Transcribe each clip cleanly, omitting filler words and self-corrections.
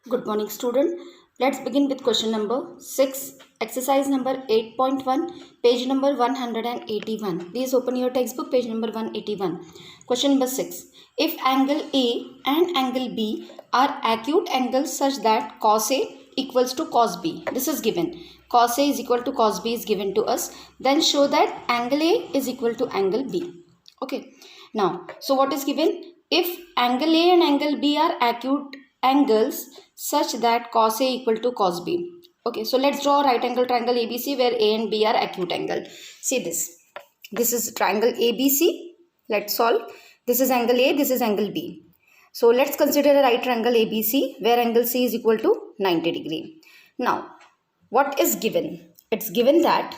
Good morning, student. Let's begin with question number 6, exercise number 8.1, page number 181. Please open your textbook, page number 181. Question number 6. If angle A and angle B are acute angles such that cos A equals to cos B, this is given. Cos A is equal to cos B is given to us. Then show that angle A is equal to angle B. Okay. Now, so what is given? If angle A and angle B are acute angles such that cos A equal to cos B. Okay, so let's draw a right angle triangle ABC where A and B are acute angle. See this. This is triangle ABC. Let's solve. This is angle A, this is angle B. So let's consider a right triangle ABC where angle C is equal to 90 degree. Now, what is given? It's given that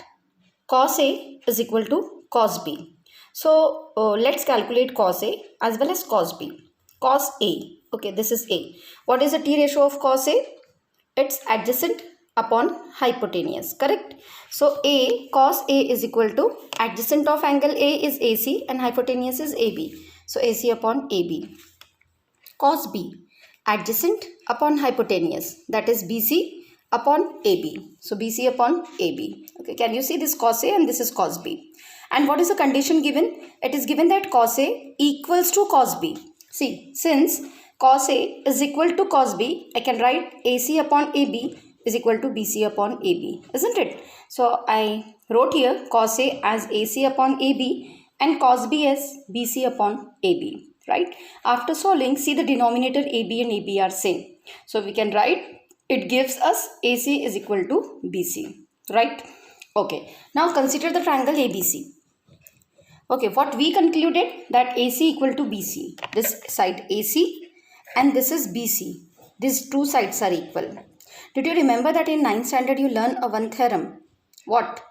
cos A is equal to cos B. So let's calculate cos A as well as cos B. Cos A. Okay, this is A. What is the T ratio of cos A? It's adjacent upon hypotenuse, correct? So cos A is equal to adjacent of angle A is AC and hypotenuse is AB. So AC upon AB. Cos B, adjacent upon hypotenuse, that is BC upon AB. So BC upon AB. Okay, can you see this cos A and this is cos B? And what is the condition given? It is given that cos A equals to cos B. See, since cos A is equal to cos B, I can write AC upon AB is equal to BC upon AB, isn't it? So I wrote here cos A as AC upon AB and cos B as BC upon AB, right? After solving, see the denominator AB and AB are same. So we can write it gives us AC is equal to BC, right? Okay, now consider the triangle ABC. Okay, what we concluded that AC equal to BC. This side AC and this is BC. These two sides are equal. Did you remember that in 9th standard you learn a one theorem? What?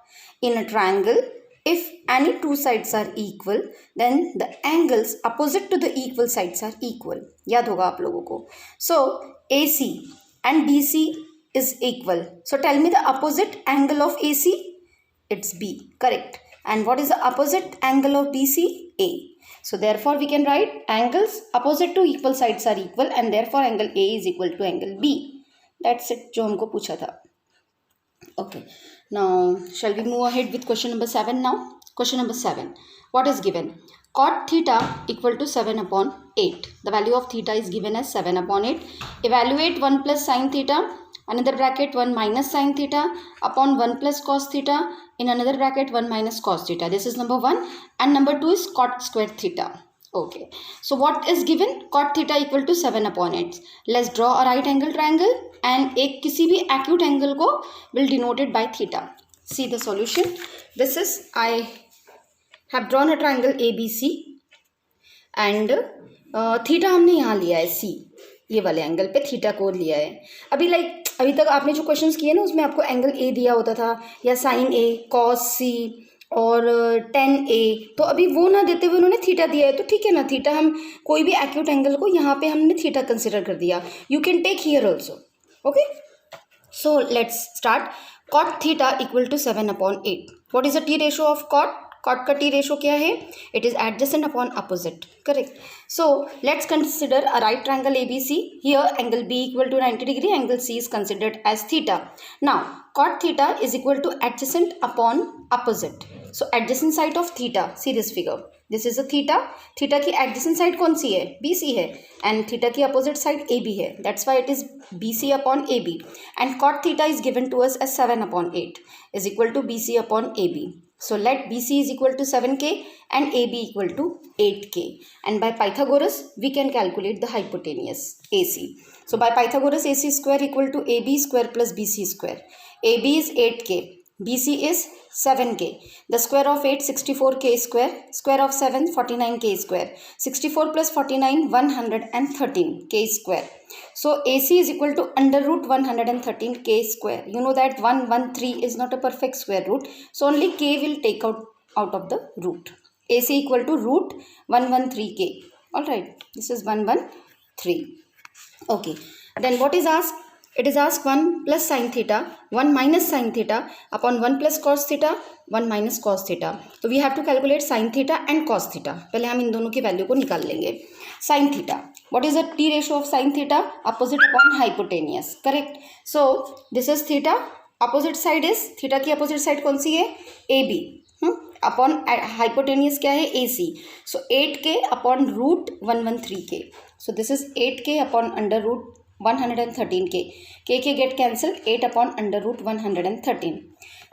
In a triangle, if any two sides are equal, then the angles opposite to the equal sides are equal. याद होगा आप लोगों को. So AC and BC is equal. So tell me the opposite angle of AC. It's B. Correct. And what is the opposite angle of BC? A. So therefore we can write angles opposite to equal sides are equal and therefore angle A is equal to angle B. That's it जो हमको पूछा था. Okay. Now shall we move ahead with question number 7 now? Question number 7. What is given? Cot theta equal to 7 upon 8. The value of theta is given as 7 upon 8. Evaluate 1 plus sin theta, another bracket 1 minus sin theta upon 1 plus cos theta, in another bracket 1 minus cos theta. This is number 1 and number 2 is cot square theta. Okay. So what is given? Cot theta equal to 7 upon 8. Let's draw a right angle triangle and एक किसी भी acute angle को will denoted by theta. See the solution. This is I have drawn a triangle ABC and theta हमने यहाँ लिया है C. ये वाले एंगल पे थीटा को लिया है. अभी तक आपने जो क्वेश्चंस किए ना उसमें आपको एंगल ए दिया होता था या साइन ए, कॉस सी और टेन ए, तो अभी वो ना देते हुए उन्होंने थीटा दिया है. तो ठीक है ना, थीटा हम कोई भी एक्यूट एंगल को यहाँ पे हमने थीटा कंसिडर कर दिया. You can take here also. Okay, so let's start. Cot theta equal to 7 upon 8. What is the T ratio of cot? Cot का टी रेशो क्या है? It is adjacent upon opposite. Correct. So let's consider a right triangle ABC. Here angle B equal to 90 degree, angle C is considered as theta. Now cot theta is equal to adjacent upon opposite. So adjacent side of theta, see this figure. This is a theta. Theta की adjacent side कौन सी है? BC है. And theta की opposite side AB है. That's why it is BC upon AB. And cot theta is given to us as 7 upon 8 is equal to BC upon AB. So let BC is equal to 7K and AB equal to 8K. And by Pythagoras, we can calculate the hypotenuse AC. So by Pythagoras, AC square equal to AB square plus BC square. AB is 8K, BC is 7K. The square of 8, 64K square. Square of 7, 49K square. 64 plus 49, 113K square. So AC is equal to under root 113K square. You know that 113 is not a perfect square root. So only K will take out of the root. AC equal to root 113K. Alright, this is 113. Okay, then what is asked? It is asked 1 plus sin theta, 1 minus sin theta upon 1 plus cos theta, 1 minus cos theta. So we have to calculate sin theta and cos theta. पहले हम इन दोनों की value को निकाल लेंगे. Sin theta, What is the T ratio of sin theta? Opposite upon hypotenuse. Correct. So this is theta. Opposite side is theta की opposite side कौन सी है? AB. अपॉन हाइपोटेनियस क्या है? AC. So 8k upon root 113k. So this is 8k upon under root 113k. K get cancelled. 8 upon under root 113.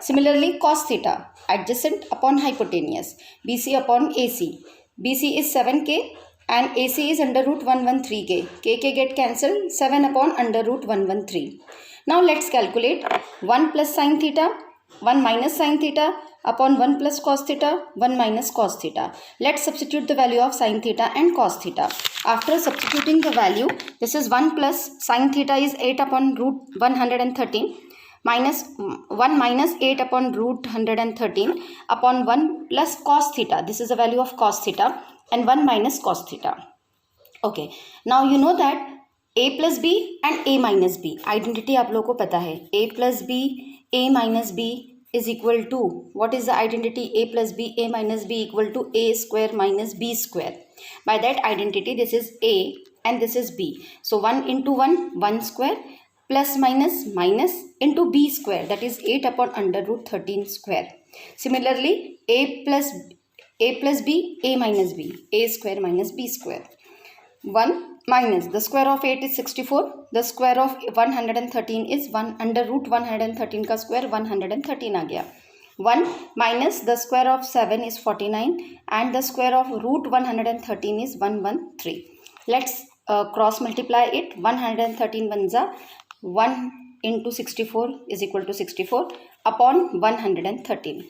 Similarly, cos theta adjacent upon hypotenuse. BC upon AC. BC is 7k and AC is under root 113k. K get cancelled. 7 upon under root 113. Now let's calculate 1 plus sin theta, 1 minus sin theta upon 1 plus cos theta, 1 minus cos theta. Let's substitute the value of sin theta and cos theta. After substituting the value, this is 1 plus sin theta is 8 upon root 113 minus 1 minus 8 upon root 113 upon 1 plus cos theta. This is the value of cos theta and 1 minus cos theta. Okay, now you know that a plus b and a minus b. Identity आप लोगों को पता है. A plus b, a minus b is equal to, what is the identity? A plus b, a minus b equal to a square minus b square. By that identity, this is a and this is b. So 1 into 1, 1 square, plus minus minus into b square, that is 8 upon under root 13 square. Similarly, a plus b, a minus b, a square minus b square. 1 minus the square of 8 is 64, the square of 113 is 1 under root 113 का square 113 आ गया. 1 minus the square of 7 is 49 and the square of root 113 is 113. Let's cross multiply it. 113 बन जा 1 into 64 is equal to 64 upon 113.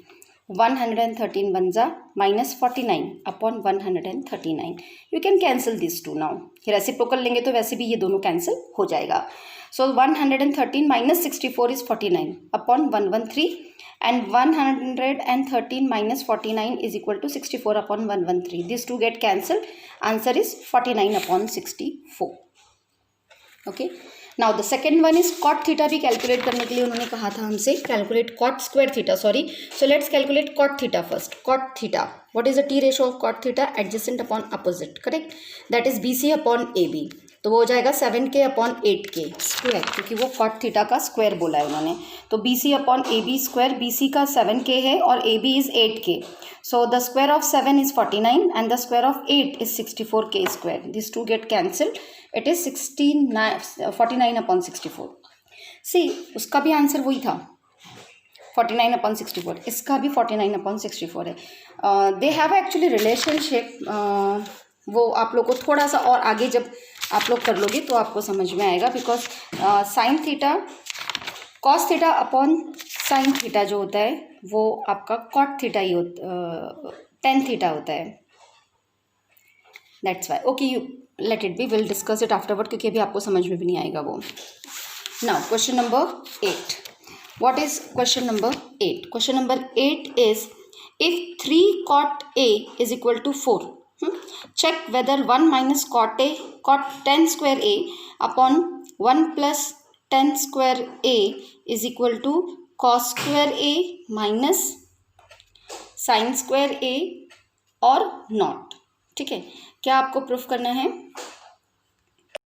113 बन जा minus 49 upon 139. You can cancel these two now. Reciprocal लेंगे तो वैसे भी ये दोनों कैंसिल हो जाएगा. So 113 minus 64 is 49 upon 113 and 113 minus 49 is equal to 64 upon 113. These two get cancelled. Answer is 49 upon 64. Okay. Now the second one is cot theta भी calculate करने के लिए उन्होंने कहा था हमसे calculate cot square theta. Sorry. So let's calculate cot theta first. Cot theta. What is the T ratio of cot theta? Adjacent upon opposite. Correct. That is BC upon AB. तो वो हो जाएगा 7k अपॉन 8k स्क्वायर, क्योंकि वो cot theta का square बोला है उन्होंने. तो BC upon AB square, BC का 7k है और AB is 8k. So the square of 7 is 49 and the square of 8 is 64k square. This to get cancelled. It is 49 upon 64. See उसका भी आंसर वही था 49 अपॉन 64. इसका भी 49 upon 64 है. They have actually relationship. वो आप लोग को थोड़ा सा और आगे जब आप लोग कर लोगे तो आपको समझ में आएगा. Because sine theta cos theta upon sine theta जो होता है वो आपका कॉट थीटा ही टेन थीटा होता है. That's why. Okay, you let it be. Will discuss it afterward, क्योंकि अभी आपको समझ में भी नहीं आएगा वो. Now question number 8. What is question number 8? Question number 8 is if 3 cot A is equal to 4. Check whether 1 minus cot 10 square A upon 1 plus 10 square A is equal to cos square A minus sin square A or not. ठीक है, क्या आपको proof करना है?